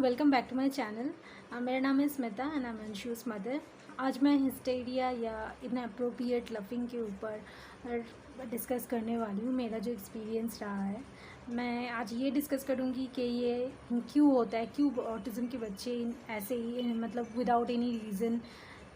Welcome back to my channel. मेरा नाम है Smita and I am Anshu's mother. आज मैं हिस्टेरिया या इनअप्रोप्रिएट लविंग के ऊपर डिस्कस करने वाली हूँ। मेरा जो एक्सपीरियंस रहा है, मैं आज ये डिस्कस करूँगी कि ये क्यों होता है, क्यों ऑटिज़म के बच्चे ऐसे ही मतलब विदाउट एनी रीज़न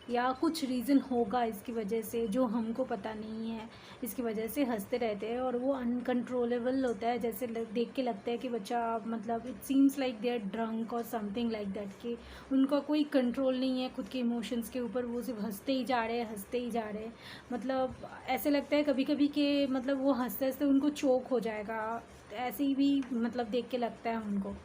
या कुछ रीज़न होगा इसकी वजह से जो हमको पता नहीं है, इसकी वजह से हंसते रहते हैं और वो अनकंट्रोलेबल होता है। जैसे देख के लगता है कि बच्चा मतलब it seems like they are drunk और समथिंग लाइक दैट, कि उनका कोई कंट्रोल नहीं है खुद के इमोशंस के ऊपर, वो सिर्फ हंसते ही जा रहे हैं, हंसते ही जा रहे हैं। मतलब ऐसे लगता है कभी कभी कि मतलब वो हंसते हंसते उनको चोक हो जाएगा, ऐसे ही भी मतलब देख के लगता है उनको।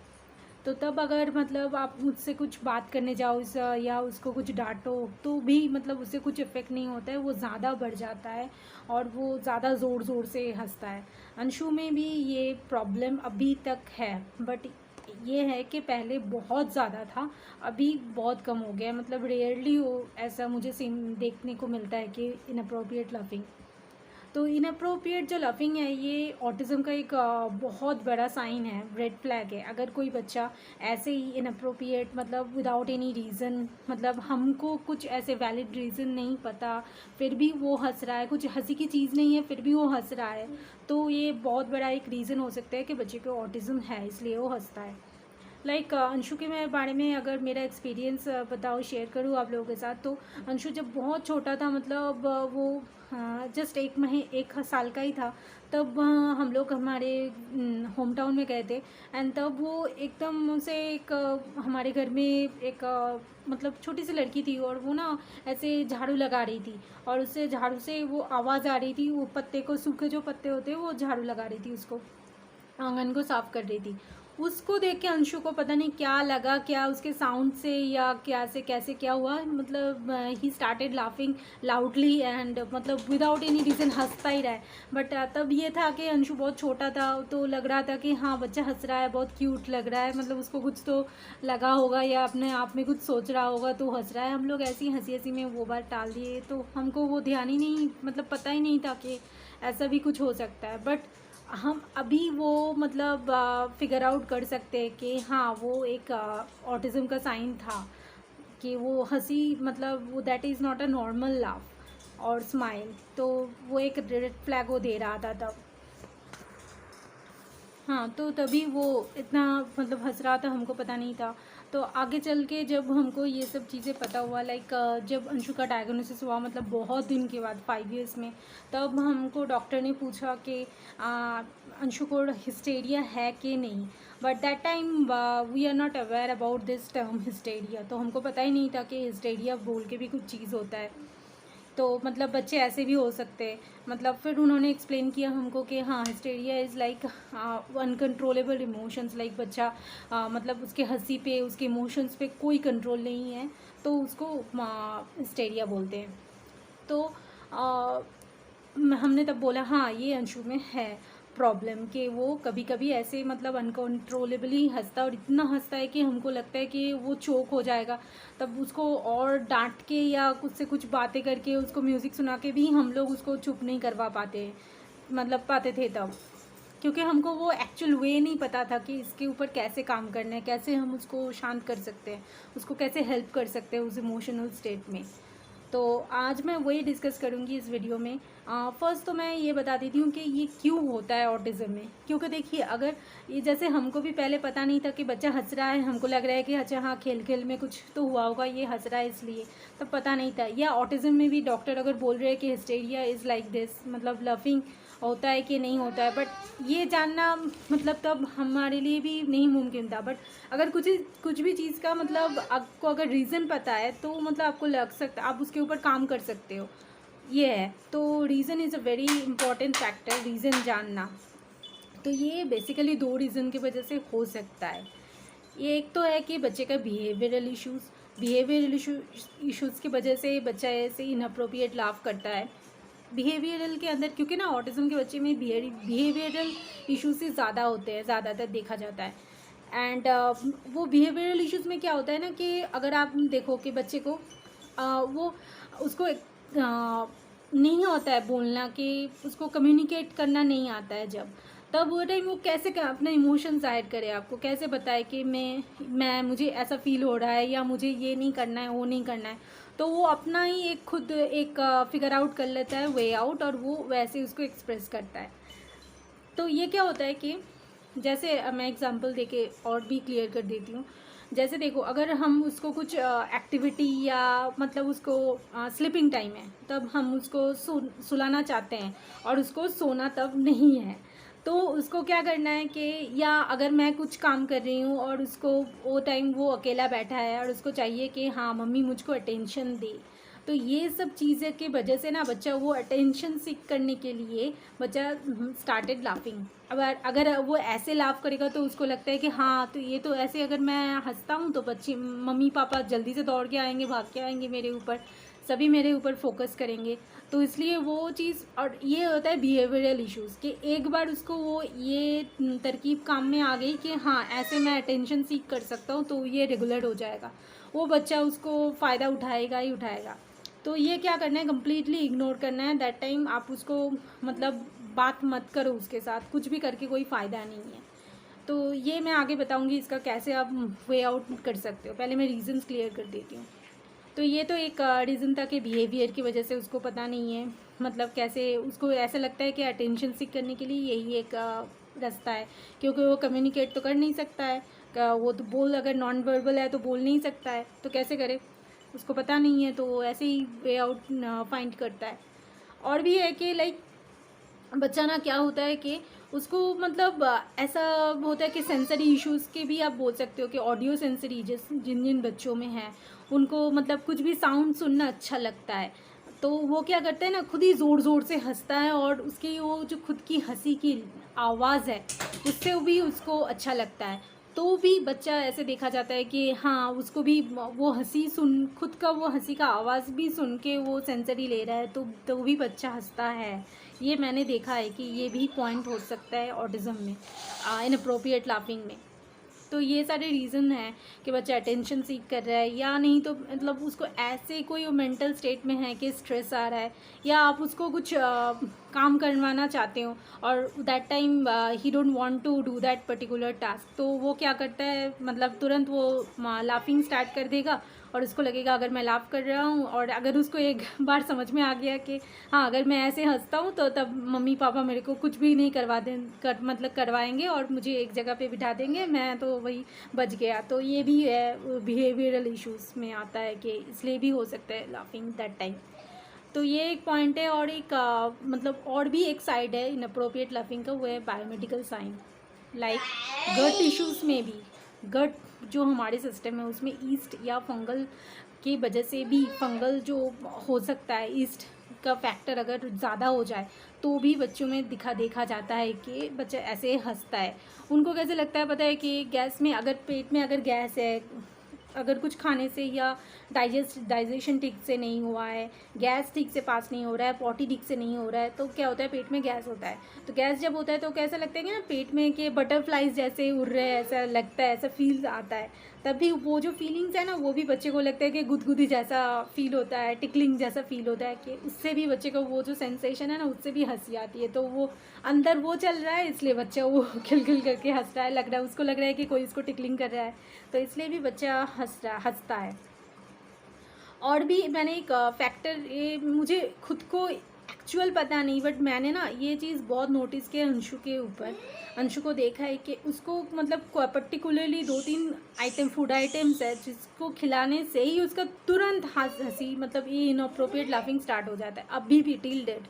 तो तब अगर मतलब आप मुझसे कुछ बात करने जाओ या उसको कुछ डांटो तो भी मतलब उससे कुछ इफ़ेक्ट नहीं होता है, वो ज़्यादा बढ़ जाता है और वो ज़्यादा ज़ोर ज़ोर से हंसता है। अंशु में भी ये प्रॉब्लम अभी तक है, बट ये है कि पहले बहुत ज़्यादा था, अभी बहुत कम हो गया है। मतलब रेयरली वो ऐसा मुझे सीन देखने को मिलता है कि इनअप्रोप्रिएट लविंग। तो इनअप्रोप्रिएट जो लविंग है ये ऑटिज़म का एक बहुत बड़ा साइन है, रेड फ्लैग है। अगर कोई बच्चा ऐसे ही इनअप्रोप्रिएट मतलब विदाउट एनी रीज़न, मतलब हमको कुछ ऐसे वैलिड रीज़न नहीं पता, फिर भी वो हंस रहा है, कुछ हंसी की चीज़ नहीं है फिर भी वो हंस रहा है, तो ये बहुत बड़ा एक रीज़न हो सकता है कि बच्चे को ऑटिज़म है, इसलिए वो हंसता है। अंशु के मैं बारे में अगर मेरा एक्सपीरियंस बताओ, शेयर करूँ आप लोगों के साथ, तो अंशु जब बहुत छोटा था, मतलब वो जस्ट एक साल का ही था, तब हम लोग हमारे होम टाउन में गए थे। एंड तब वो एकदम से एक हमारे घर में एक मतलब छोटी सी लड़की थी और वो ना ऐसे झाड़ू लगा रही थी, और उससे झाड़ू से वो आवाज़ आ रही थी, वो पत्ते को, सूखे जो पत्ते होते हैं वो झाड़ू लगा रही थी, उसको आंगन को साफ कर रही थी। उसको देख के अंशु को पता नहीं क्या लगा, क्या उसके साउंड से या क्या से कैसे क्या हुआ, मतलब he started laughing loudly and मतलब विदाउट एनी रीज़न हंसता ही रहा है। बट तब ये था कि अंशु बहुत छोटा था, तो लग रहा था कि हाँ बच्चा हंस रहा है, बहुत क्यूट लग रहा है, मतलब उसको कुछ तो लगा होगा या अपने आप में कुछ सोच रहा होगा तो हंस रहा है। हम लोग ऐसी हंसी हंसी में वो बात टाल दिए, तो हमको वो ध्यान ही नहीं, मतलब पता ही नहीं था कि ऐसा भी कुछ हो सकता है। बट हम अभी वो मतलब फिगर आउट कर सकते हैं कि हाँ वो एक ऑटिज़म का साइन था, कि वो हंसी मतलब वो that is not a normal laugh और स्माइल, तो वो एक रेड फ्लैग वो दे रहा था तब। हाँ, तो तभी वो इतना मतलब हंस रहा था, हमको पता नहीं था। तो आगे चल के जब हमको ये सब चीज़ें पता हुआ, जब अंशु का डायग्नोसिस हुआ, मतलब बहुत दिन के बाद 5 years में, तब हमको डॉक्टर ने पूछा कि अंशु को हिस्टेरिया है कि नहीं। But that time we are not aware about this term hysteria, तो हमको पता ही नहीं था कि हिस्टेरिया बोल के भी कुछ चीज़ होता है, तो मतलब बच्चे ऐसे भी हो सकते हैं। मतलब फिर उन्होंने एक्सप्लेन किया हमको कि हाँ hysteria is like uncontrollable emotions, like बच्चा मतलब उसके हंसी पे, उसके इमोशंस पे कोई कंट्रोल नहीं है, तो उसको हिस्टेरिया बोलते हैं। तो आ, हमने तब बोला हाँ ये अंशु में है प्रॉब्लम, कि वो कभी कभी ऐसे मतलब अनकंट्रोलेबली हंसता है, और इतना हंसता है कि हमको लगता है कि वो चोक हो जाएगा। तब उसको और डांट के या कुछ से कुछ बातें करके, उसको म्यूज़िक सुना के भी हम लोग उसको चुप नहीं करवा पाते, मतलब पाते थे तब, क्योंकि हमको वो एक्चुअल वे नहीं पता था कि इसके ऊपर कैसे काम करना है, कैसे हम उसको शांत कर सकते हैं, उसको कैसे हेल्प कर सकते हैं उस इमोशनल स्टेट में। तो आज मैं वही डिस्कस करूँगी इस वीडियो में। फर्स्ट तो मैं ये बता देती हूँ कि ये क्यों होता है ऑटिज़म में। क्योंकि देखिए, अगर ये जैसे हमको भी पहले पता नहीं था कि बच्चा हंस रहा है, हमको लग रहा है कि अच्छा हाँ खेल खेल में कुछ तो हुआ होगा, ये हंस रहा है इसलिए, तो पता नहीं था। या ऑटिज़म में भी डॉक्टर अगर बोल रहे हैं कि हिस्टेरिया इज़ लाइक दिस, मतलब लविंग होता है कि नहीं होता है, बट ये जानना मतलब तब हमारे लिए भी नहीं मुमकिन था। बट अगर कुछ भी चीज़ का मतलब आपको अगर रीज़न पता है, तो मतलब आपको लग सकता है, आप उसके ऊपर काम कर सकते हो, ये है। तो reason is a very important factor, reason जानना। तो ये बेसिकली दो रीज़न की वजह से हो सकता है। ये एक तो है कि बच्चे का बिहेवियरल इश्यूज़ की वजह से बच्चा ऐसे इनअप्रोप्रिएट लाफ करता है। बिहेवियरल के अंदर, क्योंकि ना ऑटिज़म के बच्चे में बिहेवियरल इश्यूज़ ही ज़्यादा होते हैं, ज़्यादातर देखा जाता है। एंड वो बिहेवियरल इश्यूज़ में क्या होता है ना, कि अगर आप देखो कि बच्चे को वो उसको नहीं होता है बोलना, कि उसको कम्युनिकेट करना नहीं आता है जब, तब वो टाइम वो कैसे अपना इमोशन ज़ाहिर करे, आपको कैसे बताए कि मैं मुझे ऐसा फील हो रहा है या मुझे ये नहीं करना है, वो नहीं करना है। तो वो अपना ही एक खुद एक फिगर आउट कर लेता है वे आउट, और वो वैसे उसको एक्सप्रेस करता है। तो ये क्या होता है कि जैसे मैं एग्जांपल देके और भी क्लियर कर देती हूँ। जैसे देखो, अगर हम उसको कुछ एक्टिविटी या मतलब उसको स्लीपिंग टाइम है, तब हम उसको सुलाना चाहते हैं और उसको सोना तब नहीं है, तो उसको क्या करना है कि, या अगर मैं कुछ काम कर रही हूँ और उसको वो टाइम वो अकेला बैठा है और उसको चाहिए कि हाँ मम्मी मुझको अटेंशन दे, तो ये सब चीज़ें की वजह से ना बच्चा वो अटेंशन सीख करने के लिए बच्चा स्टार्टेड लाफिंग। अगर वो ऐसे लाफ करेगा तो उसको लगता है कि हाँ, तो ये तो ऐसे अगर मैं हंसता हूँ तो बच्चे मम्मी पापा जल्दी से दौड़ के आएंगे, भाग के आएंगे मेरे ऊपर, सभी मेरे ऊपर फोकस करेंगे। तो इसलिए वो चीज़, और ये होता है बिहेवियरल इश्यूज़ कि एक बार उसको वो ये तरकीब काम में आ गई कि हाँ ऐसे मैं अटेंशन सीख कर सकता हूँ, तो ये रेगुलर हो जाएगा, वो बच्चा उसको फ़ायदा उठाएगा ही उठाएगा। तो ये क्या करना है, कम्प्लीटली इग्नोर करना है दैट टाइम। आप उसको मतलब बात मत करो उसके साथ, कुछ भी करके कोई फ़ायदा नहीं है। तो ये मैं आगे बताऊंगी इसका कैसे आप वे आउट कर सकते हो। पहले मैं रीज़न्स क्लियर कर देती हूँ। तो ये तो एक रीज़न था कि बिहेवियर की वजह से उसको पता नहीं है, मतलब कैसे उसको ऐसा लगता है कि अटेंशन सीख करने के लिए यही एक रास्ता है, क्योंकि वो कम्युनिकेट तो कर नहीं सकता है। वो तो अगर नॉन वर्बल है तो बोल नहीं सकता है, तो कैसे करे, उसको पता नहीं है, तो वो ऐसे ही वे आउट फाइंड करता है। और भी है कि लाइक बच्चा ना क्या होता है कि उसको मतलब ऐसा होता है कि सेंसरी इश्यूज़ के भी आप बोल सकते हो कि ऑडियो सेंसरी जिन जिन बच्चों में है, उनको मतलब कुछ भी साउंड सुनना अच्छा लगता है, तो वो क्या करता है ना, खुद ही ज़ोर ज़ोर से हंसता है, और उसकी वो जो खुद की हंसी की आवाज़ है उससे भी उसको अच्छा लगता है। तो भी बच्चा ऐसे देखा जाता है कि हाँ उसको भी वो हंसी सुन, खुद का वो हंसी का आवाज़ भी सुन के वो सेंसरी ले रहा है, तो भी बच्चा हंसता है। ये मैंने देखा है कि ये भी पॉइंट हो सकता है ऑटिज़म में, इनअप्रोप्रिएट लाफिंग में। तो ये सारे रीज़न हैं कि बच्चा अटेंशन सीख कर रहा है, या नहीं तो मतलब उसको ऐसे कोई मेंटल स्टेट में है कि स्ट्रेस आ रहा है, या आप उसको कुछ काम करवाना चाहते हो और that time he don't want to do that particular task, तो वो क्या करता है, मतलब तुरंत वो लाफिंग स्टार्ट कर देगा, और उसको लगेगा अगर मैं लाफ कर रहा हूँ, और अगर उसको एक बार समझ में आ गया कि हाँ अगर मैं ऐसे हंसता हूँ तो तब मम्मी पापा मेरे को कुछ भी नहीं मतलब करवाएंगे और मुझे एक जगह पे बिठा देंगे, मैं तो वही बच गया। तो ये भी है, बिहेवियरल इश्यूज़ में आता है कि इसलिए भी हो सकता है लाफिंग दैट टाइम। तो ये एक पॉइंट है, और एक मतलब और भी एक साइड है इनअप्रोप्रिएट लाफिंग का, वो है बायोमेडिकल साइन, लाइक गट इश्यूज़ में भी। गट जो हमारे सिस्टम है उसमें ईस्ट या फंगल की वजह से भी, फंगल जो हो सकता है, ईस्ट का फैक्टर अगर ज़्यादा हो जाए तो भी बच्चों में देखा जाता है कि बच्चा ऐसे हंसता है। उनको कैसे लगता है पता है कि गैस में, अगर पेट में अगर गैस है, अगर कुछ खाने से या डाइजेशन ठीक से नहीं हुआ है, गैस ठीक से पास नहीं हो रहा है, पॉटी ठीक से नहीं हो रहा है, तो क्या होता है, पेट में गैस होता है। तो गैस जब होता है तो कैसा लगता है कि ना पेट में कि बटरफ्लाइज जैसे उड़ रहे हैं, ऐसा लगता है, ऐसा फील आता है। तभी वो जो फीलिंग्स है ना, वो भी बच्चे को लगता है कि गुदगुदी जैसा फील होता है, टिकलिंग जैसा फील होता है, कि उससे भी बच्चे को वो जो सेंसेशन है ना, उससे भी हंसी आती है। तो वो अंदर वो चल रहा है, इसलिए बच्चा वो खिलखिल करके हंस रहा है, लग रहा है उसको, लग रहा है कि कोई इसको टिकलिंग कर रहा है, तो इसलिए भी बच्चा हंसता है। और भी मैंने एक फैक्टर, ये मुझे खुद को एक्चुअल पता नहीं, बट मैंने ना ये चीज़ बहुत नोटिस किया अंशु के ऊपर। अंशु को देखा है कि उसको मतलब पर्टिकुलरली 2-3 आइटम, फूड आइटम्स है जिसको खिलाने से ही उसका तुरंत हंसी, मतलब ये इनअप्रोप्रिएट लाफिंग स्टार्ट हो जाता है, अभी भी टिल डेट।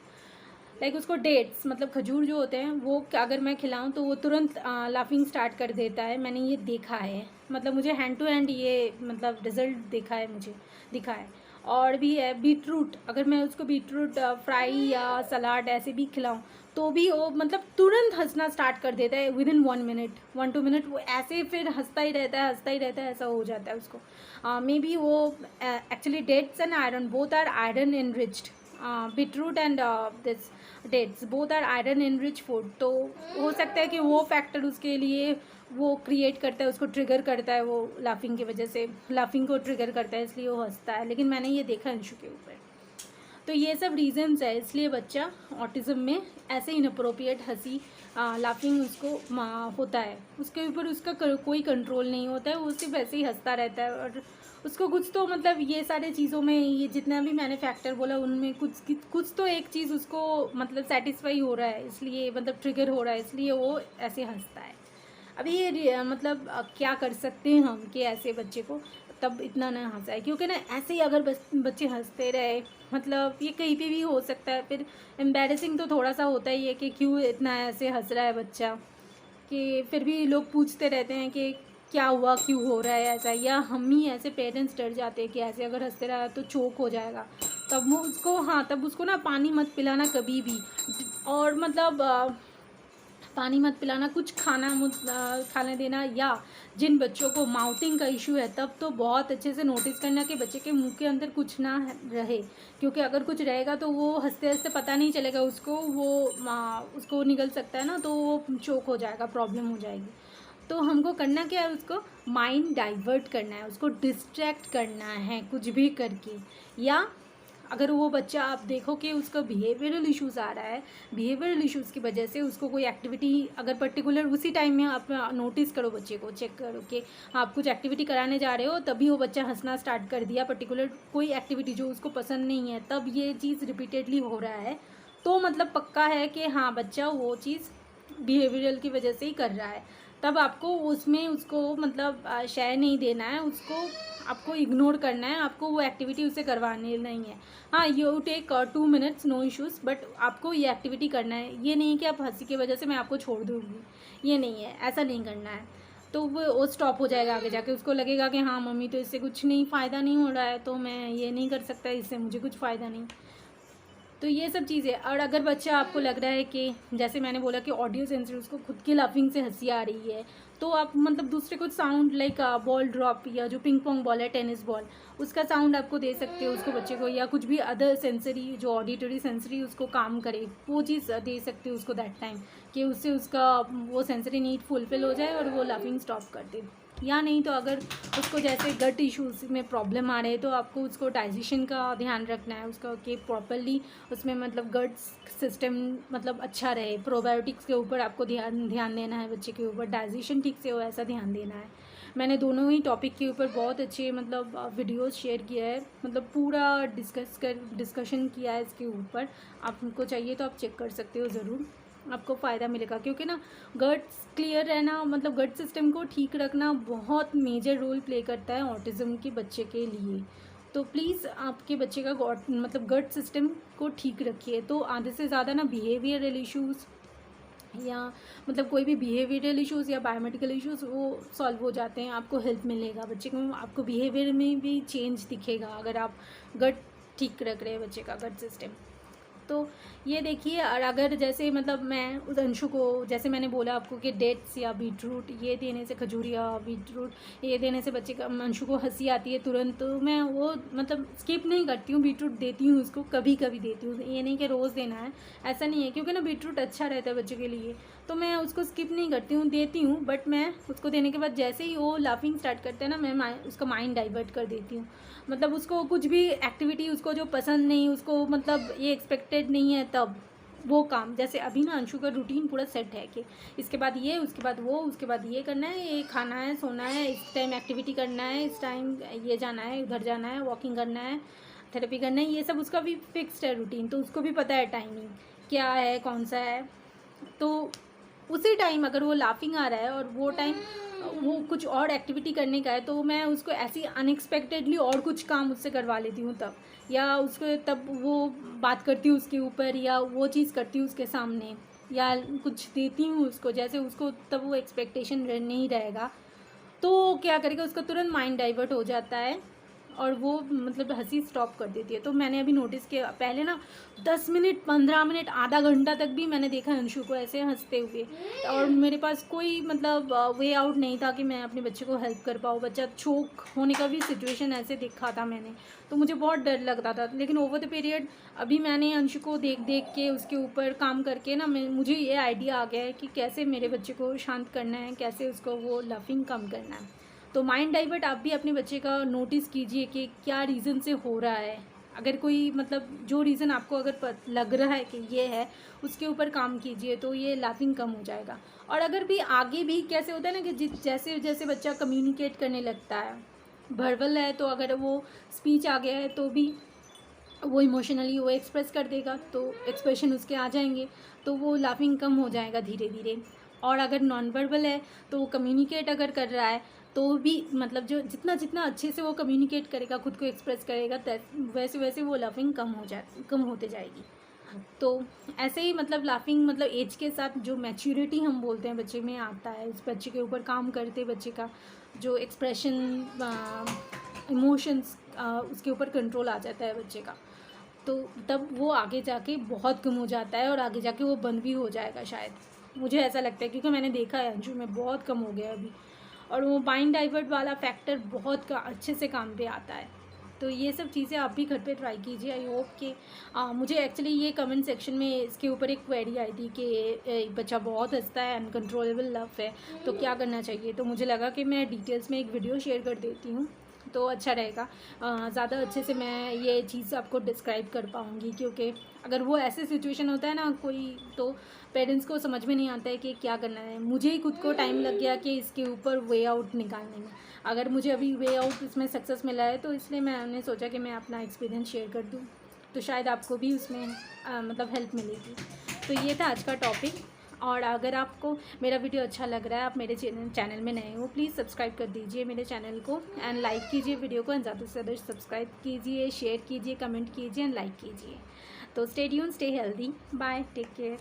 लाइक उसको डेट्स, मतलब खजूर जो होते हैं, वो अगर मैं खिलाऊं तो वो तुरंत लाफिंग स्टार्ट कर देता है, मैंने ये देखा है, मतलब मुझे हैंड टू हैंड ये मतलब रिजल्ट देखा है, मुझे दिखा है। और भी है बीट रूट, अगर मैं उसको बीट रूट फ्राई या सलाद ऐसे भी खिलाऊं तो भी वो मतलब तुरंत हंसना स्टार्ट कर देता है, विद इन 1 मिनट 1-2 मिनट वो ऐसे फिर हंसता ही रहता है, ऐसा हो जाता है उसको। मे बी वो actually dates and iron, both are iron enriched, beetroot and this dates both are iron enrich food, तो हो सकता है कि वो फैक्टर उसके लिए वो क्रिएट करता है, उसको ट्रिगर करता है, वो लाफिंग की वजह से लाफिंग को ट्रिगर करता है, इसलिए वो हंसता है। लेकिन मैंने ये देखा अंशु के ऊपर। तो ये सब रीजंस है, इसलिए बच्चा ऑटिज़म में ऐसे इनअप्रोप्रिएट हंसी लाफिंग उसको होता है, उसके ऊपर उसका कोई कंट्रोल नहीं होता है, वो सिर्फ ऐसे ही हंसता रहता है। और उसको कुछ तो मतलब ये सारे चीज़ों में, ये जितना भी मैंने फैक्टर बोला उनमें कुछ तो एक चीज़ उसको मतलब सेटिस्फाई हो रहा है, इसलिए मतलब ट्रिगर हो रहा है, इसलिए वो ऐसे हंसता है। अभी ये मतलब क्या कर सकते हैं हम कि ऐसे बच्चे को तब इतना ना हंसाए, क्योंकि ना ऐसे ही अगर बच्चे हंसते रहे, मतलब ये कहीं पे भी हो सकता है, फिर एम्बैरेसिंग तो थोड़ा सा होता ही है कि क्यों इतना ऐसे हंस रहा है बच्चा, कि फिर भी लोग पूछते रहते हैं कि क्या हुआ, क्यों हो रहा है ऐसा, या हम ही ऐसे पेरेंट्स डर जाते हैं कि ऐसे अगर हंसते रहा तो चोक हो जाएगा, तब वो उसको, हाँ तब उसको ना पानी मत पिलाना कभी भी, और मतलब पानी मत पिलाना, कुछ खाने देना, या जिन बच्चों को माउथिंग का इशू है तब तो बहुत अच्छे से नोटिस करना कि बच्चे के मुंह के अंदर कुछ ना रहे, क्योंकि अगर कुछ रहेगा तो वो हंसते हंसते पता नहीं चलेगा उसको, वो उसको निकल सकता है ना, तो वो चोक हो जाएगा, प्रॉब्लम हो जाएगी। तो हमको करना क्या है, उसको माइंड डाइवर्ट करना है, उसको डिस्ट्रैक्ट करना है कुछ भी करके। या अगर वो बच्चा आप देखो कि उसका बिहेवियरल इश्यूज़ आ रहा है, बिहेवियरल इश्यूज़ की वजह से उसको कोई एक्टिविटी अगर पर्टिकुलर उसी टाइम में आप नोटिस करो, बच्चे को चेक करो कि आप कुछ एक्टिविटी कराने जा रहे हो, तभी वो बच्चा हंसना स्टार्ट कर दिया, पर्टिकुलर कोई एक्टिविटी जो उसको पसंद नहीं है, तब ये चीज़ रिपीटेडली हो रहा है, तो मतलब पक्का है कि हाँ बच्चा वो चीज़ बिहेवियरल की वजह से ही कर रहा है। तब आपको उसमें उसको मतलब शेयर नहीं देना है, उसको आपको इग्नोर करना है, आपको वो एक्टिविटी उससे करवानी नहीं है। हाँ, you take 2 minutes, no issues, but आपको ये एक्टिविटी करना है। ये नहीं कि आप हंसी की वजह से मैं आपको छोड़ दूँगी, ये नहीं है, ऐसा नहीं करना है। तो वो स्टॉप हो जाएगा आगे जाके, उसको लगेगा कि हाँ मम्मी तो इससे कुछ नहीं फ़ायदा नहीं हो रहा है, तो मैं ये नहीं कर सकता, इससे मुझे कुछ फ़ायदा नहीं। तो ये सब चीज़ें। और अगर बच्चा आपको लग रहा है कि जैसे मैंने बोला कि ऑडियो सेंसर उसको खुद की लाफिंग से हंसी आ रही है, तो आप मतलब दूसरे कुछ साउंड लाइक बॉल ड्रॉप, या जो पिंग पोंग बॉल है, टेनिस बॉल, उसका साउंड आपको दे सकते हो उसको बच्चे को, या कुछ भी अदर सेंसरी जो ऑडिटरी सेंसरी उसको काम करे, वो चीज़ दे सकते हो उसको दैट टाइम, कि उससे उसका वो सेंसरी नीड फुलफिल हो जाए और वो लाफिंग स्टॉप कर दे। या नहीं तो अगर उसको जैसे गट इश्यूज़ में प्रॉब्लम आ रहे हैं, तो आपको उसको डाइजेशन का ध्यान रखना है उसका, कि प्रॉपरली उसमें मतलब गट सिस्टम मतलब अच्छा रहे, प्रोबायोटिक्स के ऊपर आपको ध्यान देना है, बच्चे के ऊपर डाइजेशन ठीक से हो ऐसा ध्यान देना है। मैंने दोनों ही टॉपिक के ऊपर बहुत अच्छे मतलब वीडियोस शेयर किया है, मतलब पूरा डिस्कशन किया है इसके ऊपर, आपको चाहिए तो आप चेक कर सकते हो ज़रूर, आपको फ़ायदा मिलेगा। क्योंकि ना गट्स क्लियर रहना, मतलब गट सिस्टम को ठीक रखना बहुत मेजर रोल प्ले करता है ऑटिज़म के बच्चे के लिए। तो प्लीज़ आपके बच्चे का मतलब गट सिस्टम को ठीक रखिए, तो आधे से ज़्यादा ना बिहेवियरल इश्यूज़ या मतलब कोई भी बिहेवियरल इश्यूज़ या बायोमेडिकल इश्यूज़ वो सॉल्व हो जाते हैं, आपको हेल्प मिलेगा बच्चे को, आपको बिहेवियर में भी चेंज दिखेगा अगर आप गट ठीक रख रहे हैं बच्चे का गट सिस्टम। तो ये देखिए, और अगर जैसे मतलब मैं उस अंशु को, जैसे मैंने बोला आपको कि डेट्स या बीट रूट ये देने से, खजूर या बीट रूट ये देने से बच्चे का अंशु को हंसी आती है तुरंत, तो मैं वो मतलब स्किप नहीं करती हूँ, बीट रूट देती हूँ उसको, कभी कभी देती हूँ, ये नहीं कि रोज़ देना है, ऐसा नहीं है, क्योंकि ना बीट रूट अच्छा रहता है बच्चे के लिए, तो मैं उसको स्किप नहीं करती हूँ, देती हूँ। बट मैं उसको देने के बाद जैसे ही वो लाफिंग स्टार्ट करते हैं ना, मैं उसका माइंड डाइवर्ट कर देती हूँ, मतलब उसको कुछ भी एक्टिविटी उसको जो पसंद नहीं, उसको मतलब ये एक्सपेक्टेड नहीं है, तब वो काम, जैसे अभी ना अंशु का रूटीन पूरा सेट है कि इसके बाद ये, उसके बाद वो, उसके बाद ये करना है, ये खाना है, सोना है, इस टाइम एक्टिविटी करना है, इस टाइम ये जाना है, उधर जाना है, वॉकिंग करना है, थेरेपी करना है, ये सब उसका भी फिक्स्ड है रूटीन, तो उसको भी पता है टाइमिंग क्या है, कौन सा है। तो उसी टाइम अगर वो लाफिंग आ रहा है और वो टाइम वो कुछ और एक्टिविटी करने का है, तो मैं उसको ऐसी अनएक्सपेक्टेडली और कुछ काम उससे करवा लेती हूँ तब, या उसको तब वो बात करती हूँ उसके ऊपर, या वो चीज़ करती हूँ उसके सामने, या कुछ देती हूँ उसको, जैसे उसको तब वो एक्सपेक्टेशन नहीं रहेगा, तो क्या करेगा, उसका तुरंत माइंड डाइवर्ट हो जाता है और वो मतलब हंसी स्टॉप कर देती है। तो मैंने अभी नोटिस किया, पहले ना 10 मिनट, 15 मिनट, आधा घंटा तक भी मैंने देखा अंशु को ऐसे हंसते हुए, और मेरे पास कोई मतलब वे आउट नहीं था कि मैं अपने बच्चे को हेल्प कर पाऊँ, बच्चा चोक होने का भी सिचुएशन ऐसे देखा था मैंने, तो मुझे बहुत डर लगता था। लेकिन ओवर द पीरियड अभी मैंने अंशु को देख देख के उसके ऊपर काम करके ना, मुझे ये आइडिया आ गया है कि कैसे मेरे बच्चे को शांत करना है, कैसे उसको वो लाफिंग कम करना है। तो माइंड डाइवर्ट आप भी अपने बच्चे का नोटिस कीजिए कि क्या रीज़न से हो रहा है, अगर कोई मतलब जो रीज़न आपको अगर लग रहा है कि ये है, उसके ऊपर काम कीजिए तो ये लाफिंग कम हो जाएगा। और अगर भी आगे भी कैसे होता है ना कि जैसे जैसे बच्चा कम्युनिकेट करने लगता है, वर्बल है तो अगर वो स्पीच आ गया है तो भी वो इमोशनली वो एक्सप्रेस कर देगा, तो एक्सप्रेशन उसके आ जाएंगे, तो वो लाफिंग कम हो जाएगा धीरे धीरे। और अगर नॉन वर्बल है तो वो कम्युनिकेट अगर कर रहा है तो भी मतलब जो जितना जितना अच्छे से वो कम्युनिकेट करेगा, खुद को एक्सप्रेस करेगा, वैसे वैसे वो लाफिंग कम होते जाएगी। तो ऐसे ही मतलब लाफिंग मतलब एज के साथ जो मैच्योरिटी हम बोलते हैं बच्चे में आता है, इस बच्चे के ऊपर काम करते बच्चे का जो एक्सप्रेशन, इमोशंस, उसके ऊपर कंट्रोल आ जाता है बच्चे का, तो तब वो आगे जाके बहुत कम हो जाता है और आगे जाके वो बंद भी हो जाएगा शायद, मुझे ऐसा लगता है, क्योंकि मैंने देखा है अंशु में बहुत कम हो गया अभी। और वो माइंड डाइवर्ट वाला फैक्टर बहुत अच्छे से काम पे आता है। तो ये सब चीज़ें आप भी घर पे ट्राई कीजिए। आई होप कि मुझे एक्चुअली ये कमेंट सेक्शन में इसके ऊपर एक क्वेरी आई थी कि बच्चा बहुत हंसता है, अनकंट्रोलेबल लव है, तो क्या करना चाहिए। तो मुझे लगा कि मैं डिटेल्स में एक वीडियो शेयर कर देती हूँ तो अच्छा रहेगा, ज़्यादा अच्छे से मैं ये चीज़ आपको डिस्क्राइब कर पाऊँगी, क्योंकि अगर वो ऐसे सिचुएशन होता है ना कोई, तो पेरेंट्स को समझ में नहीं आता है कि क्या करना है। मुझे ही खुद को टाइम लग गया कि इसके ऊपर वे आउट निकालने में। अगर मुझे अभी वे आउट इसमें सक्सेस मिला है तो इसलिए मैंने सोचा कि मैं अपना एक्सपीरियंस शेयर कर दूँ, तो शायद आपको भी उसमें मतलब हेल्प मिलेगी। तो ये था आज का टॉपिक। और अगर आपको मेरा वीडियो अच्छा लग रहा है, आप मेरे चैनल में नए हो, प्लीज़ सब्सक्राइब कर दीजिए मेरे चैनल को एंड लाइक कीजिए वीडियो को, एंड ज़्यादा से ज़्यादा सब्सक्राइब कीजिए, शेयर कीजिए, कमेंट कीजिए एंड लाइक कीजिए। तो stay tuned, stay healthy, bye, take care.